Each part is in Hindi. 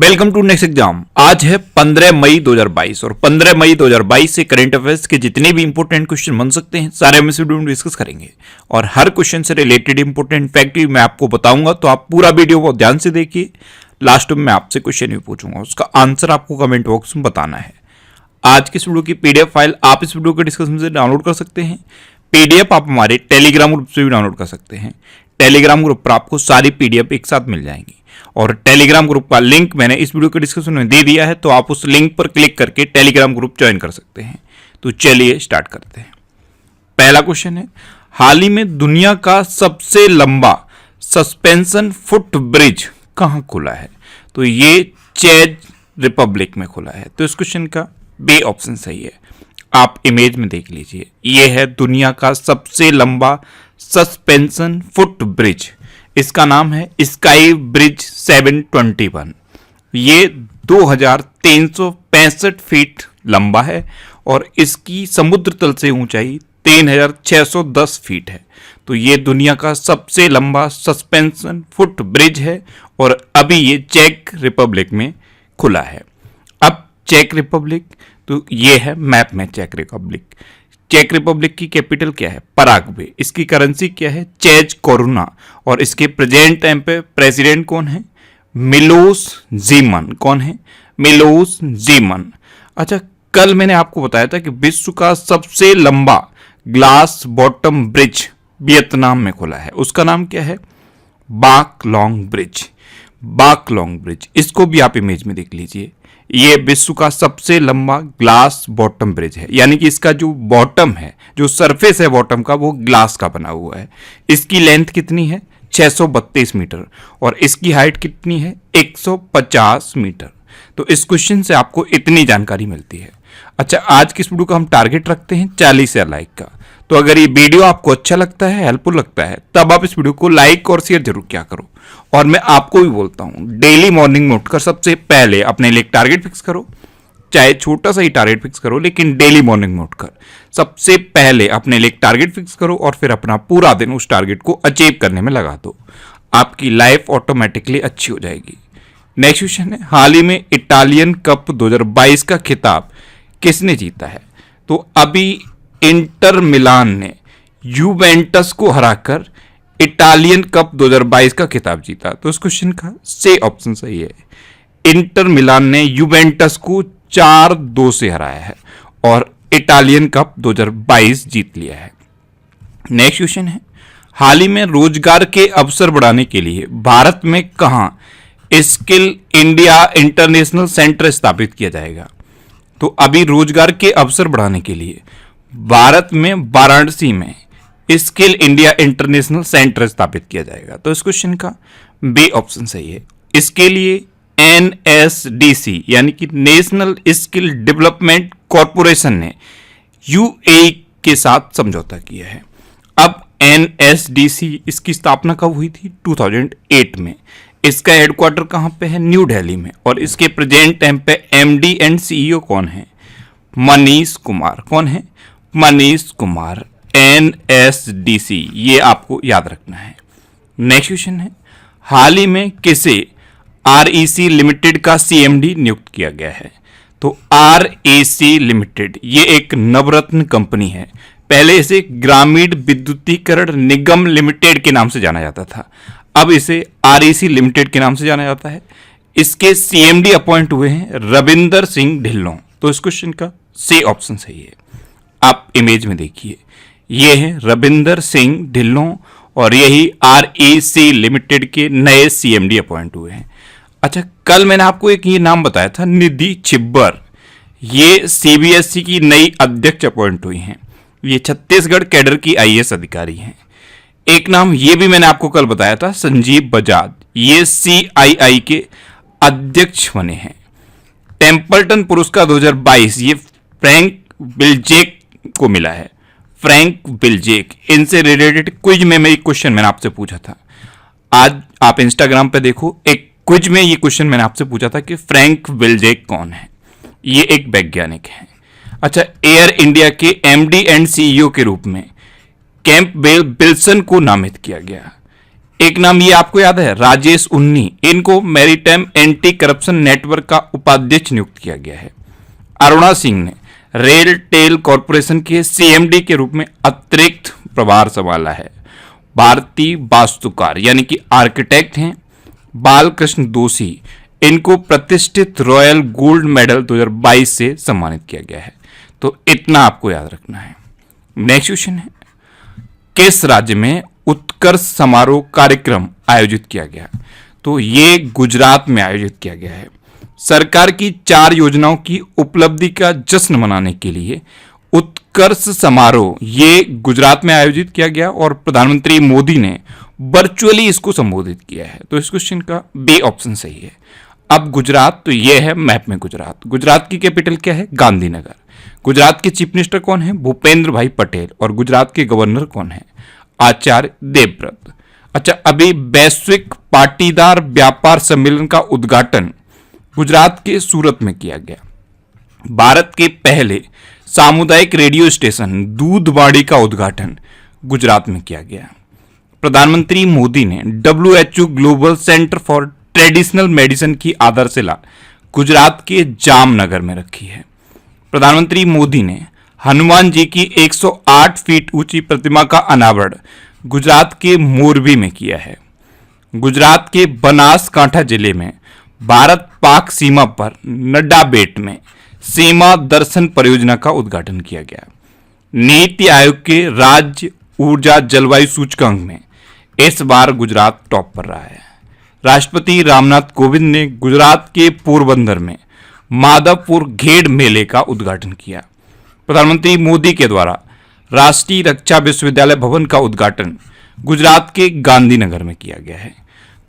Welcome to next exam. आज है 15 मई 2022 और 15 मई 2022 से करंट अफेयर्स के जितने भी इंपॉर्टेंट क्वेश्चन बन सकते हैं सारे हम इस वीडियो में डिस्कस करेंगे और हर क्वेश्चन से रिलेटेड इंपॉर्टेंट फैक्ट भी मैं आपको बताऊंगा, तो आप पूरा वीडियो को ध्यान से देखिए। लास्ट में मैं आपसे क्वेश्चन भी पूछूंगा, उसका आंसर आपको कमेंट बॉक्स में बताना है। आज की इस वीडियो की पीडीएफ फाइल आप इस वीडियो के डिस्कशन से डाउनलोड कर सकते हैं। पीडीएफ आप हमारे टेलीग्राम ग्रुप से भी डाउनलोड कर सकते हैं। टेलीग्राम ग्रुप पर आपको सारी पीडीएफ एक साथ मिल जाएंगी और टेलीग्राम ग्रुप का लिंक मैंने इस वीडियो के डिस्क्रिप्शन में दे दिया है, तो आप उस लिंक पर क्लिक करके टेलीग्राम ग्रुप ज्वाइन कर सकते हैं। तो चलिए स्टार्ट करते हैं। पहला क्वेश्चन है, हाल ही में दुनिया का सबसे लंबा सस्पेंशन फुट ब्रिज कहां खुला है? तो ये चेक रिपब्लिक में खुला है। तो इस क्वेश्चन का बी ऑप्शन सही है। आप इमेज में देख लीजिए, ये है दुनिया का सबसे लंबा सस्पेंशन फुट ब्रिज। इसका नाम है स्काई ब्रिज 721। ये 2365 फीट लंबा है और इसकी समुद्र तल से ऊंचाई 3610 फीट है। तो ये दुनिया का सबसे लंबा सस्पेंशन फुट ब्रिज है और अभी ये चेक रिपब्लिक में खुला है। अब चेक रिपब्लिक, तो ये है मैप में चेक रिपब्लिक। चेक रिपब्लिक की कैपिटल क्या है? पराग्वे। इसकी करेंसी क्या है? Chase corona. और इसके प्रेजेंट टाइम पे प्रेसिडेंट कौन है? मिलोस जीमन। कौन है? मिलोस जीमन। अच्छा, कल मैंने आपको बताया था कि विश्व का सबसे लंबा ग्लास बॉटम ब्रिज वियतनाम में खुला है। उसका नाम क्या है? बाक लॉन्ग ब्रिज। बाक लॉन्ग ब्रिज, इसको भी आप इमेज में देख लीजिए। ये विश्व का सबसे लंबा ग्लास बॉटम ब्रिज है, यानी कि इसका जो बॉटम है, जो सरफेस है बॉटम का, वो ग्लास का बना हुआ है। इसकी लेंथ कितनी है? 632 मीटर और इसकी हाइट कितनी है? 150 मीटर। तो इस क्वेश्चन से आपको इतनी जानकारी मिलती है। अच्छा, आज की इस वीडियो का हम टारगेट रखते हैं 40,000 लाइक का। तो अगर ये वीडियो आपको अच्छा लगता है, हेल्पफुल लगता है, तब आप इस वीडियो को लाइक और शेयर जरूर किया करो। और मैं आपको भी बोलता हूं, डेली मॉर्निंग में उठकर सबसे पहले अपने लिए एक टारगेट फिक्स करो। चाहे छोटा सा ही टारगेट फिक्स करो, लेकिन डेली मॉर्निंग में उठकर सबसे पहले अपने लिए एक टारगेट फिक्स करो और फिर अपना पूरा दिन उस टारगेट को अचीव करने में लगा दो। आपकी लाइफ ऑटोमेटिकली अच्छी हो जाएगी। नेक्स्ट क्वेश्चन है, हाल ही में इटालियन कप 2022 का खिताब किसने जीता है? तो अभी इंटर मिलान ने यूवेंटस को हराकर इटालियन कप 2022 का खिताब जीता। तो इस क्वेश्चन का से ऑप्शन सही है। इंटर मिलान ने यूवेंटस को 4-2 से हराया है और इटालियन कप 2022 जीत लिया है। नेक्स्ट क्वेश्चन है, हाल ही में रोजगार के अवसर बढ़ाने के लिए भारत में कहां स्किल इंडिया इंटरनेशनल सेंटर स्थापित किया जाएगा? तो अभी रोजगार के अवसर बढ़ाने के लिए भारत में वाराणसी में स्किल इंडिया इंटरनेशनल सेंटर स्थापित किया जाएगा। तो इस क्वेश्चन का बी ऑप्शन सही है। इसके लिए NSDC यानी कि नेशनल स्किल डेवलपमेंट कॉरपोरेशन ने UAE के साथ समझौता किया है। अब NSDC, इसकी स्थापना कब हुई थी? 2008 में। इसका हेडक्वार्टर कहां पे है? न्यू दिल्ली में। और इसके प्रेजेंट टाइम पे MD एंड CEO कौन है? मनीष कुमार। कौन है? मनीष कुमार। NSDC, ये आपको याद रखना है। नेक्स्ट क्वेश्चन है, हाल ही में किसे REC लिमिटेड का CMD नियुक्त किया गया है? तो REC लिमिटेड ये एक नवरत्न कंपनी है। पहले इसे ग्रामीण विद्युतीकरण निगम लिमिटेड के नाम से जाना जाता था, अब इसे REC लिमिटेड के नाम से जाना जाता है। इसके CMD अपॉइंट हुए हैं रविंदर सिंह ढिल्लों। तो इस क्वेश्चन का सी ऑप्शन सही है। आप इमेज में देखिए, ये है रविंदर सिंह ढिल्लों और यही REC लिमिटेड के नए CMD अपॉइंट हुए हैं। अच्छा, कल मैंने आपको एक ये नाम बताया था, निधि छिब्बर। ये CBSE की नई अध्यक्ष अपॉइंट हुई हैं। ये छत्तीसगढ़ कैडर की IAS अधिकारी हैं। एक नाम ये भी मैंने आपको कल बताया था, संजीव बजाज। ये CII के अध्यक्ष बने हैं। टेम्पल्टन पुरस्कार 2022 ये फ्रैंक बिलजेक को मिला है। फ्रैंक बिलजेक, इनसे रिलेटेड क्विज में एक क्वेश्चन मैंने आपसे पूछा था। आज आप इंस्टाग्राम पे देखो, एक क्विज में ये क्वेश्चन मैंने आपसे पूछा था कि फ्रैंक बिलजेक कौन है? ये एक वैज्ञानिक है। अच्छा, एयर इंडिया के MD एंड CEO के रूप में कैंपबेल विल्सन को नामित किया गया। एक नाम ये आपको याद है, राजेश उन्नी, इनको मैरीटाइम एंटी करप्शन नेटवर्क का उपाध्यक्ष नियुक्त किया गया है। अरुणा सिंह ने रेल टेल कॉरपोरेशन के सीएमडी के रूप में अतिरिक्त प्रभार संभाला है। भारतीय वास्तुकार यानी कि आर्किटेक्ट हैं बालकृष्ण दोषी, इनको प्रतिष्ठित रॉयल गोल्ड मेडल 2022 से सम्मानित किया गया है। तो इतना आपको याद रखना है। नेक्स्ट क्वेश्चन है, किस राज्य में उत्कर्ष समारोह कार्यक्रम आयोजित किया गया? तो ये गुजरात में आयोजित किया गया है। सरकार की 4 योजनाओं की उपलब्धि का जश्न मनाने के लिए उत्कर्ष समारोह ये गुजरात में आयोजित किया गया और प्रधानमंत्री मोदी ने वर्चुअली इसको संबोधित किया है। तो इस क्वेश्चन का बी ऑप्शन सही है। अब गुजरात, तो ये है मैप में गुजरात। गुजरात की कैपिटल क्या है? गांधीनगर। गुजरात के चीफ मिनिस्टर कौन है? भूपेंद्र भाई पटेल। और गुजरात के गवर्नर कौन है? आचार्य देवव्रत। अच्छा, अभी वैश्विक पाटीदार व्यापार सम्मेलन का उद्घाटन गुजरात के सूरत में किया गया। भारत के पहले सामुदायिक रेडियो स्टेशन दूधवाड़ी का उद्घाटन गुजरात में किया गया। प्रधानमंत्री मोदी ने WHO global centre for traditional medicine की आधारशिला गुजरात के जामनगर में रखी है। प्रधानमंत्री मोदी ने हनुमान जी की 108 फीट ऊंची प्रतिमा का अनावरण गुजरात के मोरबी में किया है। गुजरात के बनासकांठा जिले में भारत पाक सीमा पर नड्डाबेट में सीमा दर्शन परियोजना का उद्घाटन किया गया। नीति आयोग के राज्य ऊर्जा जलवायु सूचकांक में इस बार गुजरात टॉप पर रहा है। राष्ट्रपति रामनाथ कोविंद ने गुजरात के पोरबंदर में माधवपुर घेड़ मेले का उद्घाटन किया। प्रधानमंत्री मोदी के द्वारा राष्ट्रीय रक्षा विश्वविद्यालय भवन का उद्घाटन गुजरात के गांधीनगर में किया गया है।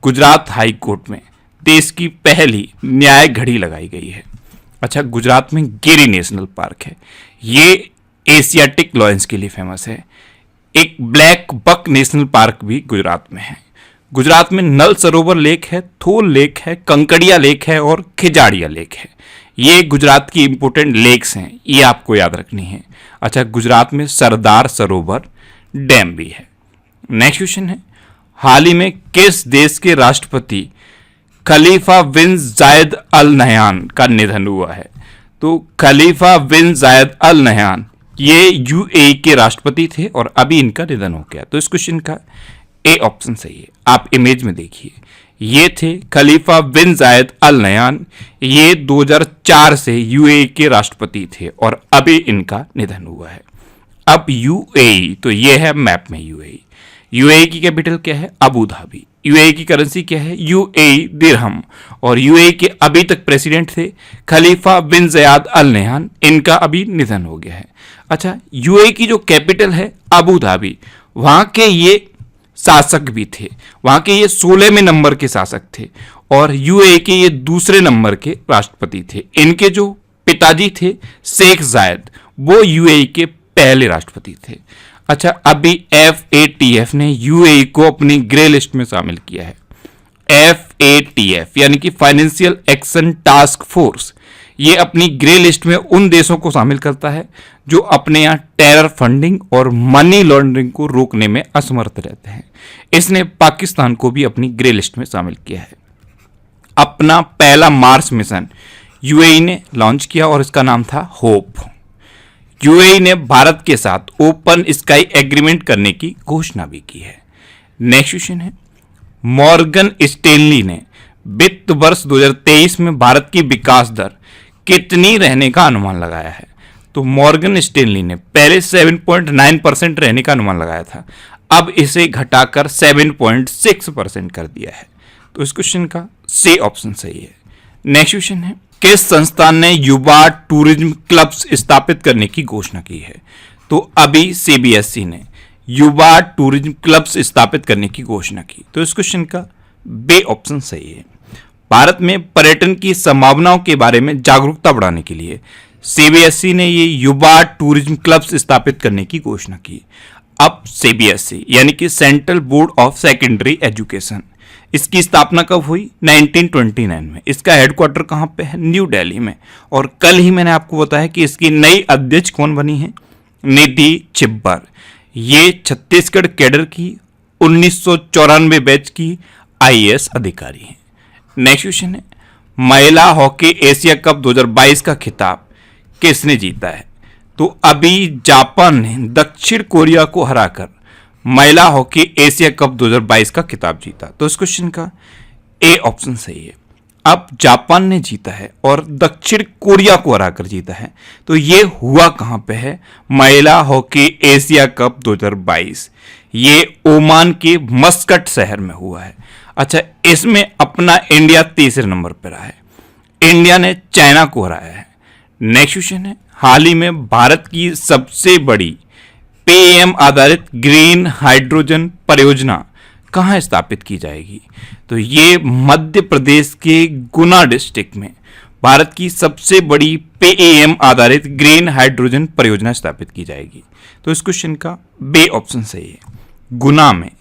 गुजरात हाई कोर्ट में देश की पहली न्याय घड़ी लगाई गई है। अच्छा, गुजरात में गिरी नेशनल पार्क है, ये एशियाटिक लॉयंस के लिए फेमस है। एक ब्लैक बक नेशनल पार्क भी गुजरात में है। गुजरात में नल सरोवर लेक है, थोल लेक है, कंकड़िया लेक है और खिजाड़िया लेक है। ये गुजरात की इंपोर्टेंट लेक्स हैं, ये आपको याद रखनी है। अच्छा, गुजरात में सरदार सरोवर डैम भी है। नेक्स्ट क्वेश्चन है, हाल ही में किस देश के राष्ट्रपति खलीफा बिन जायद अल नहयान का निधन हुआ है? तो खलीफा बिन जायद अल नहयान ये यूएई के राष्ट्रपति थे और अभी इनका निधन हो गया। तो इस क्वेश्चन का ए ऑप्शन सही है। आप इमेज में देखिए, ये थे खलीफा बिन जायद अल नहयान, ये 2004 से यूएई के राष्ट्रपति थे और अभी इनका निधन हुआ है। अब यूएई, तो ये है मैप में यूएई। यूएई की कैपिटल क्या है? Abu Dhabi. यूएई की करेंसी क्या है? यूएई दिरहम। और यूएई के अभी तक प्रेसिडेंट थे खलीफा बिन जायद अल नहयान, इनका अभी निधन हो गया है। अच्छा, यूएई की जो कैपिटल है अबू धाबी, वहां के ये शासक भी थे, वहां के ये 16वें नंबर के शासक थे और यूएई के ये दूसरे नंबर के राष्ट्रपति थे। इनके जो पिताजी थे शेख जायद, वो यूएई के पहले राष्ट्रपति थे। अच्छा, अभी FATF ने यूएई को अपनी ग्रे लिस्ट में शामिल किया है। FATF यानी कि फाइनेंशियल एक्शन टास्क फोर्स, ये अपनी ग्रे लिस्ट में उन देशों को शामिल करता है जो अपने यहाँ टेरर फंडिंग और मनी लॉन्ड्रिंग को रोकने में असमर्थ रहते हैं। इसने पाकिस्तान को भी अपनी ग्रे लिस्ट में शामिल किया है। अपना पहला मार्स मिशन यूएई ने लॉन्च किया और इसका नाम था होप। यूएई ने भारत के साथ ओपन स्काई एग्रीमेंट करने की घोषणा भी की है। नेक्स्ट क्वेश्चन है, मॉर्गन स्टैनली ने वित्त वर्ष 2023 में भारत की विकास दर कितनी रहने का अनुमान लगाया है? तो मॉर्गन स्टैनली ने पहले 7.9% रहने का अनुमान लगाया था, अब इसे घटाकर 7.6% कर दिया है। तो इस क्वेश्चन का सी ऑप्शन सही है। नेक्स्ट क्वेश्चन है, किस संस्थान ने युवा टूरिज्म क्लब्स स्थापित करने की घोषणा की है? तो अभी सीबीएसई ने युवा टूरिज्म क्लब्स स्थापित करने की घोषणा की। तो इस क्वेश्चन का बी ऑप्शन सही है। भारत में पर्यटन की संभावनाओं के बारे में जागरूकता बढ़ाने के लिए सीबीएसई ने ये युवा टूरिज्म क्लब्स स्थापित करने की घोषणा की। अब सीबीएसई यानी कि central board of secondary education, इसकी स्थापना कब हुई? 1929 में। इसका हेडक्वार्टर कहाँ पे है? न्यू दिल्ली में। और कल ही मैंने आपको बताया कि इसकी नई अध्यक्ष कौन बनी है? निधि छिब्बर। ये छत्तीसगढ़ कैडर की 1994 बैच की आईएएस अधिकारी हैं। नेक्स्ट क्वेश्चन है, महिला हॉकी एशिया कप 2022 का खिताब किसने जीता है? तो अभी जापान ने दक्षिण कोरिया को हराकर महिला हॉकी एशिया कप 2022 का खिताब जीता। तो इस क्वेश्चन का ए ऑप्शन सही है। अब जापान ने जीता है और दक्षिण कोरिया को हराकर जीता है, तो ये हुआ कहां पे है? महिला हॉकी एशिया कप 2022 ये ओमान के मस्कट शहर में हुआ है। अच्छा, इसमें अपना इंडिया तीसरे नंबर पर रहा है। इंडिया ने चाइना को हराया है। नेक्स्ट क्वेश्चन है, हाल ही में भारत की सबसे बड़ी पीएम आधारित ग्रीन हाइड्रोजन परियोजना कहाँ स्थापित की जाएगी? तो ये मध्य प्रदेश के गुना डिस्ट्रिक्ट में भारत की सबसे बड़ी पीएम आधारित ग्रीन हाइड्रोजन परियोजना स्थापित की जाएगी। तो इस क्वेश्चन का बी ऑप्शन सही है। गुना में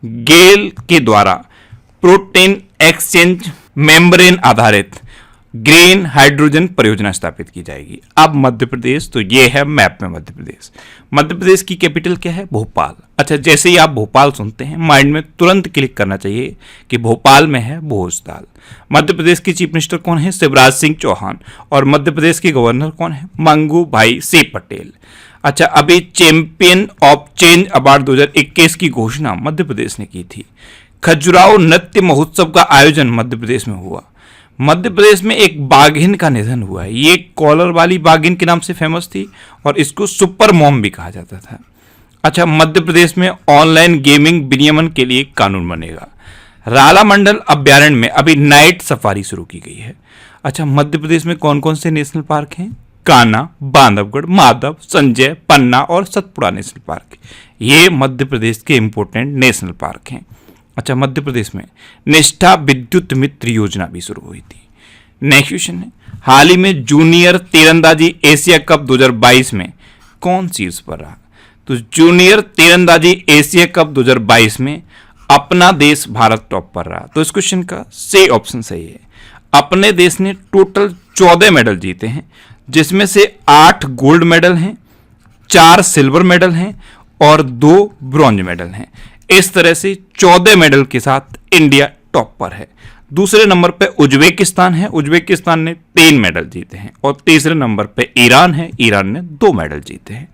गेल के द्वारा प्रोटीन एक्सचेंज मेम्ब्रेन आधारित ग्रीन हाइड्रोजन परियोजना स्थापित की जाएगी। अब मध्य प्रदेश, तो ये है मैप में मध्य प्रदेश। मध्य प्रदेश की कैपिटल क्या है? भोपाल। अच्छा, जैसे ही आप भोपाल सुनते हैं माइंड में तुरंत क्लिक करना चाहिए कि भोपाल में है भोजताल। मध्य प्रदेश के चीफ मिनिस्टर कौन है? शिवराज सिंह चौहान। और मध्य प्रदेश के गवर्नर कौन है? मंगू भाई सी पटेल। अच्छा, अभी चैंपियन ऑफ चेंज अवार्ड 2021 की घोषणा मध्य प्रदेश ने की थी। खजुराहो नृत्य महोत्सव का आयोजन मध्य प्रदेश में हुआ। मध्य प्रदेश में एक बाघिन का निधन हुआ है। ये कॉलर वाली बाघिन के नाम से फेमस थी और इसको सुपर मॉम भी कहा जाता था। अच्छा, मध्य प्रदेश में ऑनलाइन गेमिंग विनियमन के लिए कानून बनेगा। राला मंडल अभ्यारण्य में अभी नाइट सफारी शुरू की गई है। अच्छा, मध्य प्रदेश में कौन कौन से नेशनल पार्क हैं? कान्हा, बांधवगढ़, माधव, संजय, पन्ना और सतपुड़ा नेशनल पार्क। ये मध्य प्रदेश के इंपोर्टेंट नेशनल पार्क हैं। अच्छा, मध्य प्रदेश में निष्ठा विद्युत मित्र योजना भी शुरू हुई थी। नेक्स्ट क्वेश्चन है, हाल ही में जूनियर तीरंदाजी एशिया कप 2022 में कौन शीर्ष पर रहा? तो जूनियर तीरंदाजी एशिया कप 2022 में अपना देश भारत टॉप पर रहा। तो इस क्वेश्चन का सी ऑप्शन सही है। अपने देश ने टोटल 14 मेडल जीते हैं, जिसमें से 8 गोल्ड मेडल हैं, 4 सिल्वर मेडल हैं और 2 ब्रॉन्ज मेडल हैं। इस तरह से 14 मेडल के साथ इंडिया टॉप पर है। दूसरे नंबर पे उज्बेकिस्तान है। उज्बेकिस्तान ने 3 मेडल जीते हैं। और तीसरे नंबर पे ईरान है। ईरान ने 2 मेडल जीते हैं।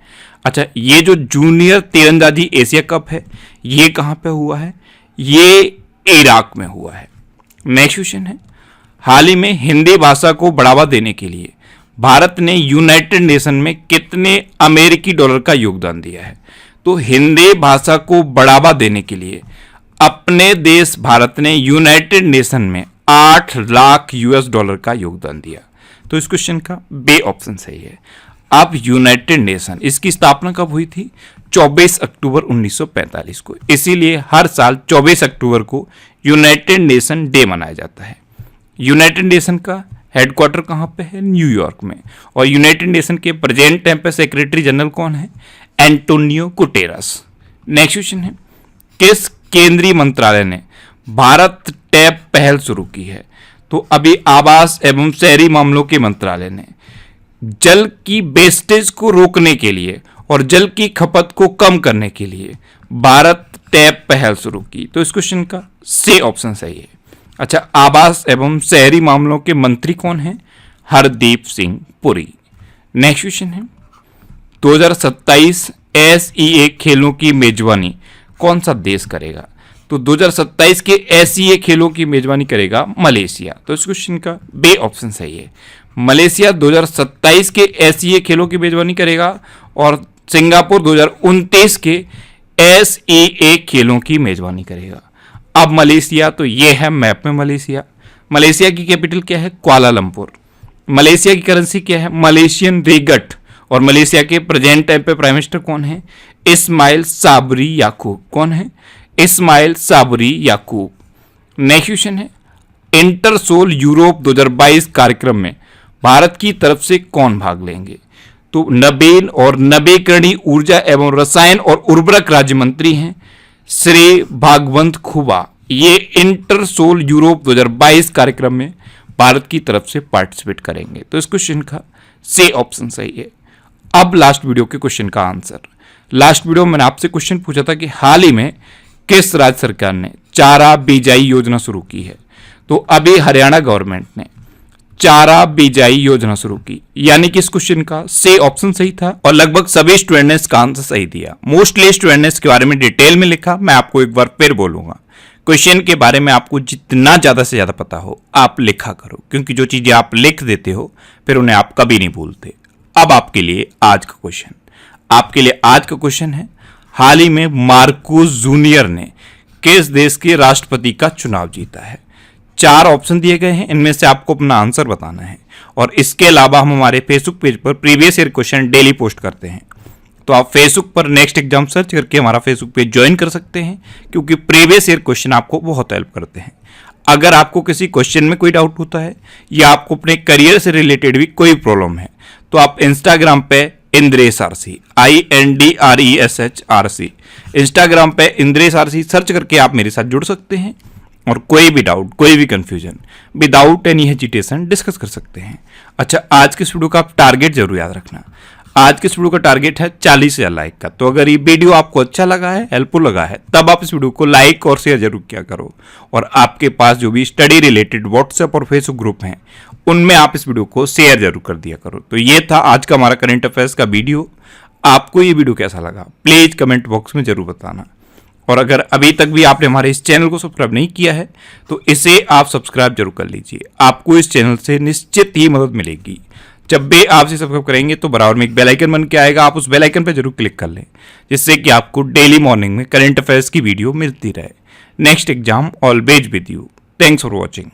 अच्छा, ये जो जूनियर तीरंदाजी एशिया कप है ये कहाँ पे हुआ है? ये इराक में हुआ है। नेक्स्ट क्वेश्चन है, हाल ही में हिंदी भाषा को बढ़ावा देने के लिए भारत ने यूनाइटेड नेशन में कितने अमेरिकी डॉलर का योगदान दिया है? तो हिंदी भाषा को बढ़ावा देने के लिए अपने देश भारत ने यूनाइटेड नेशन में 8 लाख यूएस डॉलर का योगदान दिया। तो इस क्वेश्चन का बी ऑप्शन सही है। अब यूनाइटेड नेशन, इसकी स्थापना कब हुई थी? 24 अक्टूबर 1945 को। इसीलिए हर साल 24 अक्टूबर को यूनाइटेड नेशन डे मनाया जाता है। यूनाइटेड नेशन का हेडक्वार्टर कहाँ पे है? न्यूयॉर्क में। और यूनाइटेड नेशन के प्रेजेंट टाइम पे सेक्रेटरी जनरल कौन है? Antonio Guterres. नेक्स्ट क्वेश्चन है, किस केंद्रीय मंत्रालय ने भारत टैप पहल शुरू की है? तो अभी आवास एवं शहरी मामलों के मंत्रालय ने जल की वेस्टेज को रोकने के लिए और जल की खपत को कम करने के लिए भारत टैप पहल शुरू की। तो इस क्वेश्चन का सी ऑप्शन सही है। अच्छा, आवास एवं शहरी मामलों के मंत्री कौन हैं? हरदीप सिंह पुरी। नेक्स्ट क्वेश्चन है, 2027 एसईए खेलों की मेजबानी कौन सा देश करेगा? तो 2027 के एसईए खेलों की मेजबानी करेगा मलेशिया। तो इस क्वेश्चन का बी ऑप्शन सही है। मलेशिया 2027 के एसईए खेलों की मेजबानी करेगा और सिंगापुर 2029 के एसईए खेलों की मेजबानी करेगा। अब मलेशिया, तो ये है मैप में मलेशिया। मलेशिया की कैपिटल क्या है? कुआलालंपुर। मलेशिया की करेंसी क्या है? मलेशियन रिंगट। और मलेशिया के प्रेजेंट टाइम पे प्राइम मिनिस्टर कौन है? इस्माइल साबरी याकूब। कौन है? इस्माइल साबरी याकूब। नेक्स्ट क्वेश्चन है, इंटरसोल यूरोप 2022 कार्यक्रम में भारत की तरफ से कौन भाग लेंगे? तो नवीन और नवीकरणीय ऊर्जा एवं रसायन और उर्वरक राज्य मंत्री हैं श्री भागवंत खुबा। ये इंटरसोल यूरोप 2022 कार्यक्रम में भारत की तरफ से पार्टिसिपेट करेंगे। तो इस क्वेश्चन का सी ऑप्शन सही है। अब लास्ट वीडियो के क्वेश्चन का आंसर। लास्ट वीडियो में मैंने आपसे क्वेश्चन पूछा था कि हाल ही में किस राज्य सरकार ने चारा बिजाई योजना शुरू की है? तो अभी हरियाणा गवर्नमेंट ने चारा बिजाई योजना शुरू की, यानी कि इस क्वेश्चन का से ऑप्शन सही था और लगभग सभी स्टूडेंट ने इसका आंसर सही दिया। मोस्टली स्टूडेंट ने इसके बारे में डिटेल में लिखा। मैं आपको एक बार फिर बोलूंगा, क्वेश्चन के बारे में आपको जितना ज्यादा से ज्यादा पता हो आप लिखा करो, क्योंकि जो चीजें आप लिख देते हो फिर उन्हें आप कभी नहीं भूलते। अब आपके लिए आज का क्वेश्चन है, हाल ही में मार्कोस जूनियर ने किस देश के राष्ट्रपति का चुनाव जीता है? 4 ऑप्शन दिए गए हैं, इनमें से आपको अपना आंसर बताना है। और इसके अलावा हम हमारे फेसबुक पेज पर previous year question daily post करते हैं, तो आप फेसबुक पर नेक्स्ट एग्जाम सर्च करके हमारा फेसबुक पेज ज्वाइन कर सकते हैं, क्योंकि प्रीवियस ईयर क्वेश्चन आपको बहुत हेल्प करते हैं। अगर आपको किसी क्वेश्चन में कोई डाउट होता है या आपको अपने करियर से रिलेटेड भी कोई प्रॉब्लम है, तो आप इंस्टाग्राम पे Indresh RC INDRESH RC Instagram पे इंद्रेश आरसी सर्च करके आप मेरे साथ जुड़ सकते हैं और कोई भी डाउट, कोई भी confusion without any hesitation discuss कर सकते हैं। अच्छा, आज के इस वीडियो का आप टारगेट जरूर याद रखना। आज के इस वीडियो का टारगेट है 40,000 लाइक का। तो अगर ये वीडियो आपको अच्छा लगा है, हेल्पफुल लगा है, तब आप इस वीडियो को लाइक और शेयर जरूर किया करो। और आपके पास जो भी स्टडी रिलेटेड व्हाट्सएप और फेसबुक ग्रुप हैं, उनमें आप इस वीडियो को शेयर जरूर कर दिया करो। तो ये था आज का हमारा करंट अफेयर्स का वीडियो। आपको ये वीडियो कैसा लगा प्लीज कमेंट बॉक्स में जरूर बताना। और अगर अभी तक भी आपने हमारे इस चैनल को सब्सक्राइब नहीं किया है तो इसे आप सब्सक्राइब जरूर कर लीजिए। आपको इस चैनल से निश्चित ही मदद मिलेगी। जब भी आप इसे सब्सक्राइब करेंगे तो बराबर में एक बेल आइकन बन के आएगा, आप उस बेल आइकन पर जरूर क्लिक कर लें, जिससे कि आपको डेली मॉर्निंग में करंट अफेयर्स की वीडियो मिलती रहे। Next exam always with you. Thanks for watching.